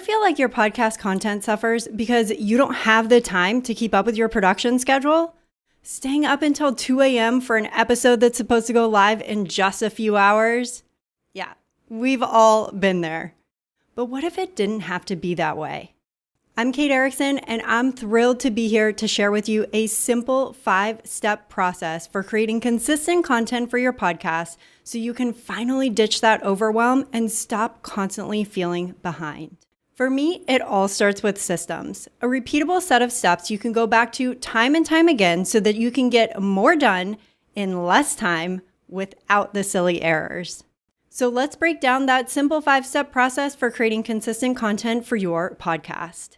feel like your podcast content suffers because you don't have the time to keep up with your production schedule? Staying up until 2 a.m. for an episode that's supposed to go live in just a few hours? Yeah, we've all been there. But what if it didn't have to be that way? I'm Kate Erickson, and I'm thrilled to be here to share with you a simple 5-step process for creating consistent content for your podcast so you can finally ditch that overwhelm and stop constantly feeling behind. For me, it all starts with systems, a repeatable set of steps you can go back to time and time again so that you can get more done in less time without the silly errors. So let's break down that simple 5-step process for creating consistent content for your podcast.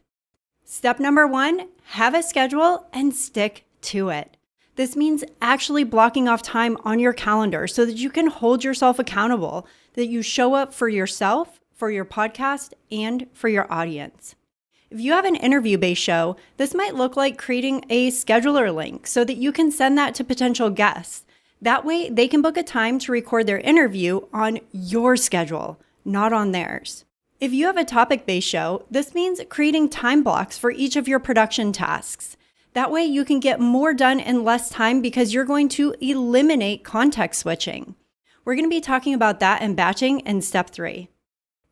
Step number 1, have a schedule and stick to it. This means actually blocking off time on your calendar so that you can hold yourself accountable, that you show up for yourself, for your podcast, and for your audience. If you have an interview-based show, this might look like creating a scheduler link so that you can send that to potential guests. That way, they can book a time to record their interview on your schedule, not on theirs. If you have a topic-based show, this means creating time blocks for each of your production tasks. That way you can get more done in less time because you're going to eliminate context switching. We're going to be talking about that in batching in step 3.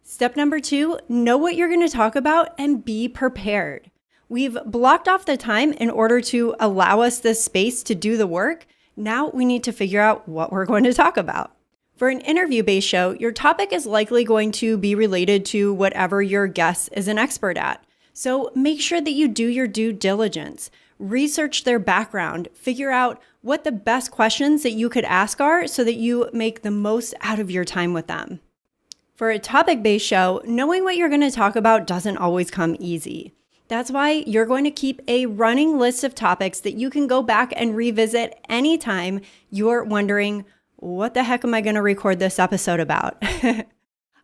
Step number 2, know what you're going to talk about and be prepared. We've blocked off the time in order to allow us this space to do the work. Now we need to figure out what we're going to talk about. For an interview-based show, your topic is likely going to be related to whatever your guest is an expert at. So make sure that you do your due diligence. Research their background. Figure out what the best questions that you could ask are so that you make the most out of your time with them. For a topic-based show, knowing what you're going to talk about doesn't always come easy. That's why you're going to keep a running list of topics that you can go back and revisit anytime you're wondering, what the heck am I going to record this episode about?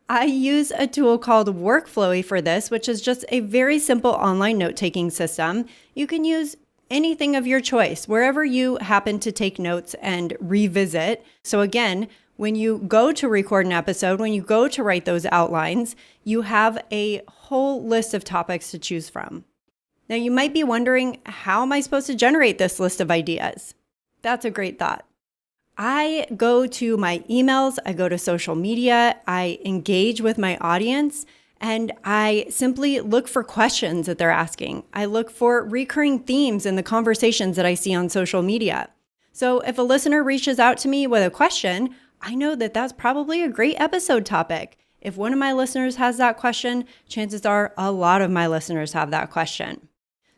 I use a tool called Workflowy for this, which is just a very simple online note-taking system. You can use anything of your choice, wherever you happen to take notes and revisit. So again, when you go to record an episode, when you go to write those outlines, you have a whole list of topics to choose from. Now, you might be wondering, how am I supposed to generate this list of ideas? That's a great thought. I go to my emails, I go to social media, I engage with my audience, and I simply look for questions that they're asking. I look for recurring themes in the conversations that I see on social media. So if a listener reaches out to me with a question, I know that that's probably a great episode topic. If one of my listeners has that question, chances are a lot of my listeners have that question.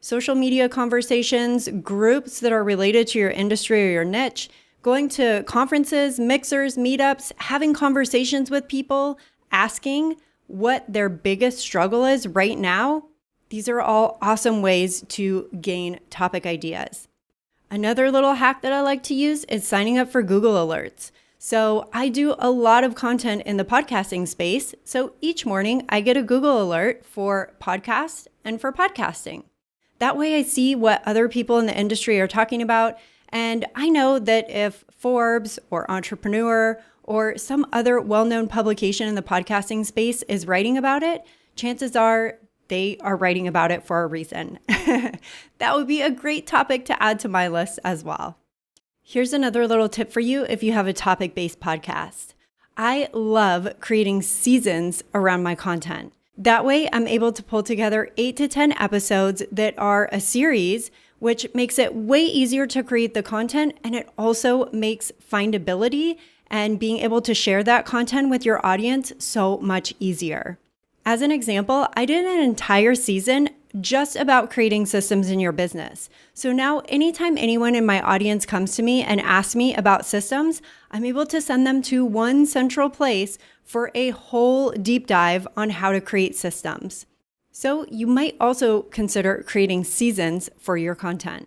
Social media conversations, groups that are related to your industry or your niche, going to conferences, mixers, meetups, having conversations with people, asking what their biggest struggle is right now. These are all awesome ways to gain topic ideas. Another little hack that I like to use is signing up for Google Alerts. So I do a lot of content in the podcasting space. So each morning I get a Google alert for podcasts and for podcasting. That way I see what other people in the industry are talking about. And I know that if Forbes or Entrepreneur or some other well-known publication in the podcasting space is writing about it, chances are they are writing about it for a reason. That would be a great topic to add to my list as well. Here's another little tip for you if you have a topic-based podcast. I love creating seasons around my content. That way, I'm able to pull together 8 to 10 episodes that are a series, which makes it way easier to create the content, and it also makes findability and being able to share that content with your audience so much easier. As an example, I did an entire season just about creating systems in your business. So now anytime anyone in my audience comes to me and asks me about systems, I'm able to send them to one central place for a whole deep dive on how to create systems. So you might also consider creating seasons for your content.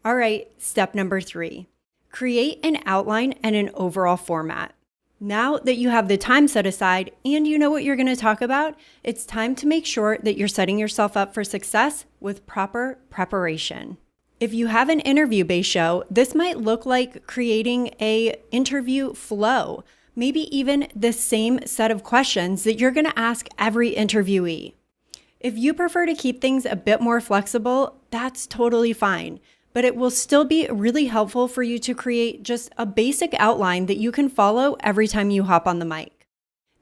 All right, step number 3, create an outline and an overall format. Now that you have the time set aside and you know what you're going to talk about, it's time to make sure that you're setting yourself up for success with proper preparation. If you have an interview-based show, this might look like creating an interview flow, maybe even the same set of questions that you're going to ask every interviewee. If you prefer to keep things a bit more flexible, that's totally fine, but it will still be really helpful for you to create just a basic outline that you can follow every time you hop on the mic.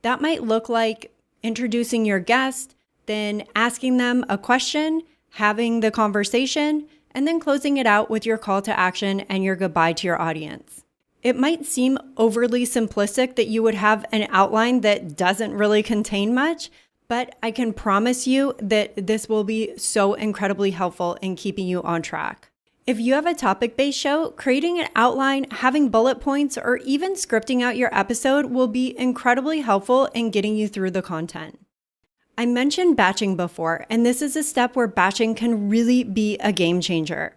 That might look like introducing your guest, then asking them a question, having the conversation, and then closing it out with your call to action and your goodbye to your audience. It might seem overly simplistic that you would have an outline that doesn't really contain much, but I can promise you that this will be so incredibly helpful in keeping you on track. If you have a topic-based show, creating an outline, having bullet points, or even scripting out your episode will be incredibly helpful in getting you through the content. I mentioned batching before, and this is a step where batching can really be a game changer.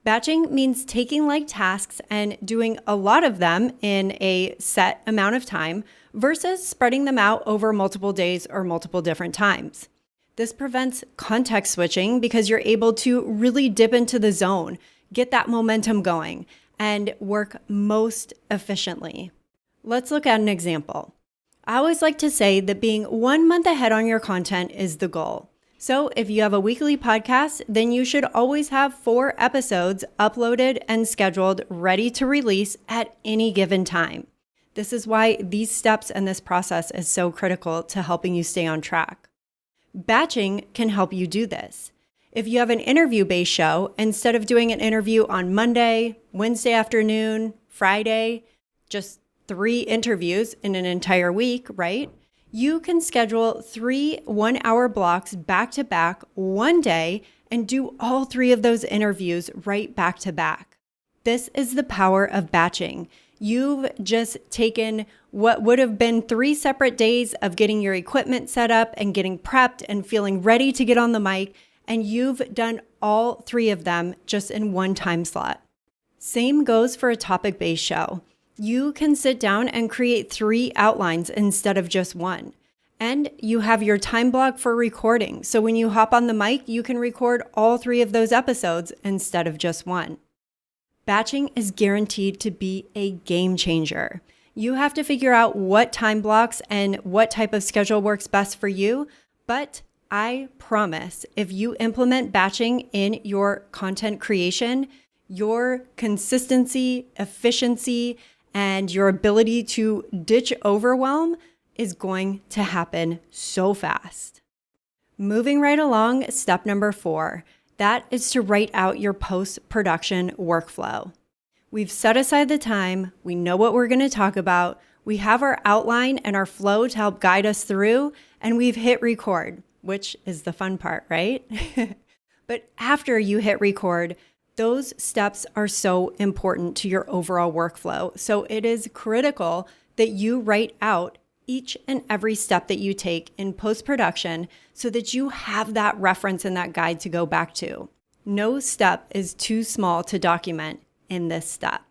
Batching means taking like tasks and doing a lot of them in a set amount of time versus spreading them out over multiple days or multiple different times. This prevents context switching because you're able to really dip into the zone, get that momentum going, and work most efficiently. Let's look at an example. I always like to say that being 1 month ahead on your content is the goal. So if you have a weekly podcast, then you should always have 4 episodes uploaded and scheduled, ready to release at any given time. This is why these steps and this process is so critical to helping you stay on track. Batching can help you do this. If you have an interview-based show, instead of doing an interview on Monday, Wednesday afternoon, Friday, just 3 interviews in an entire week, right? You can schedule 3 one-hour blocks back to back one day and do all 3 of those interviews right back to back. This is the power of batching. You've just taken what would have been 3 separate days of getting your equipment set up and getting prepped and feeling ready to get on the mic, and you've done all 3 of them just in one time slot. Same goes for a topic-based show. You can sit down and create 3 outlines instead of just 1. And you have your time block for recording. So when you hop on the mic, you can record all 3 of those episodes instead of just 1. Batching is guaranteed to be a game changer. You have to figure out what time blocks and what type of schedule works best for you. But I promise, if you implement batching in your content creation, your consistency, efficiency, and your ability to ditch overwhelm is going to happen so fast. Moving right along, step number 4, that is to write out your post-production workflow. We've set aside the time, we know what we're going to talk about, we have our outline and our flow to help guide us through, and we've hit record, which is the fun part, right? But after you hit record, those steps are so important to your overall workflow. So it is critical that you write out each and every step that you take in post-production so that you have that reference and that guide to go back to. No step is too small to document in this step.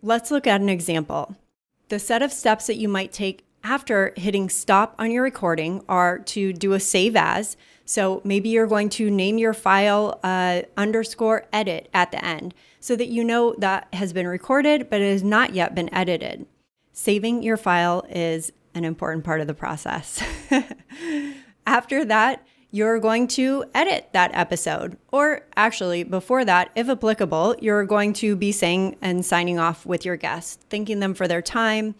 Let's look at an example. The set of steps that you might take after hitting stop on your recording are to do a save as. So maybe you're going to name your file _edit at the end so that you know that has been recorded, but it has not yet been edited. Saving your file is an important part of the process. After that, you're going to edit that episode. Or actually, before that, if applicable, you're going to be saying and signing off with your guests, thanking them for their time,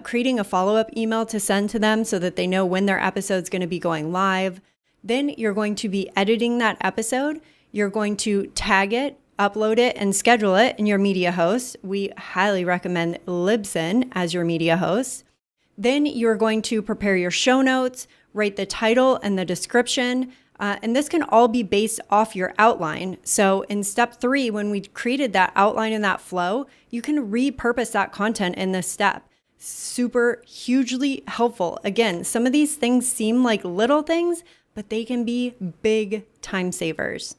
creating a follow-up email to send to them so that they know when their episode's going to be going live. Then you're going to be editing that episode. You're going to tag it, upload it, and schedule it in your media host. We highly recommend Libsyn as your media host. Then you're going to prepare your show notes, write the title and the description, and this can all be based off your outline. So in step 3, when we created that outline and that flow, you can repurpose that content in this step. Super hugely helpful. Again, some of these things seem like little things, but they can be big time savers.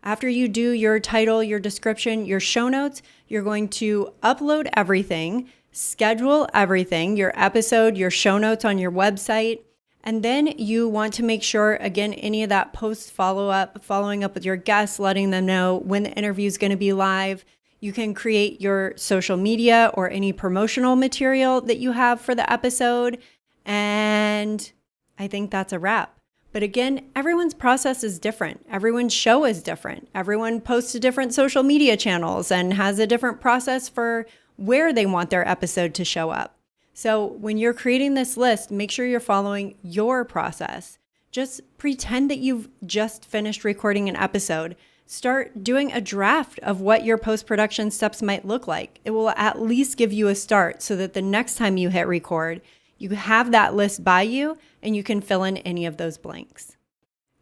After you do your title, your description, your show notes, you're going to upload everything, schedule everything, your episode, your show notes on your website, and then you want to make sure, again, any of that post follow-up, following up with your guests, letting them know when the interview is going to be live. You can create your social media or any promotional material that you have for the episode, and I think that's a wrap. But again, everyone's process is different. Everyone's show is different. Everyone posts to different social media channels and has a different process for where they want their episode to show up. So when you're creating this list, make sure you're following your process. Just pretend that you've just finished recording an episode. Start doing a draft of what your post-production steps might look like. It will at least give you a start so that the next time you hit record, you have that list by you and you can fill in any of those blanks.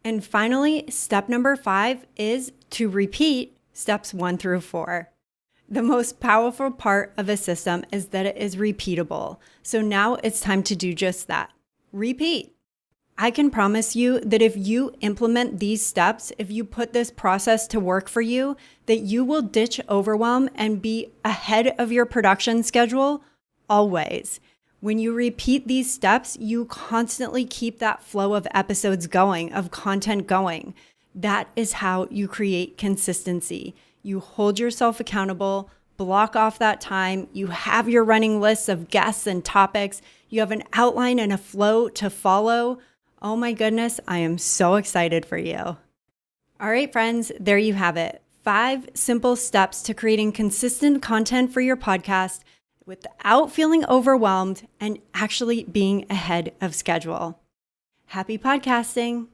And finally, step number 5 is to repeat steps 1 through 4. The most powerful part of a system is that it is repeatable. So now it's time to do just that. Repeat. I can promise you that if you implement these steps, if you put this process to work for you, that you will ditch overwhelm and be ahead of your production schedule always. When you repeat these steps, you constantly keep that flow of episodes going, of content going. That is how you create consistency. You hold yourself accountable, block off that time. You have your running lists of guests and topics. You have an outline and a flow to follow. Oh my goodness, I am so excited for you. All right, friends, there you have it. 5 simple steps to creating consistent content for your podcast without feeling overwhelmed and actually being ahead of schedule. Happy podcasting.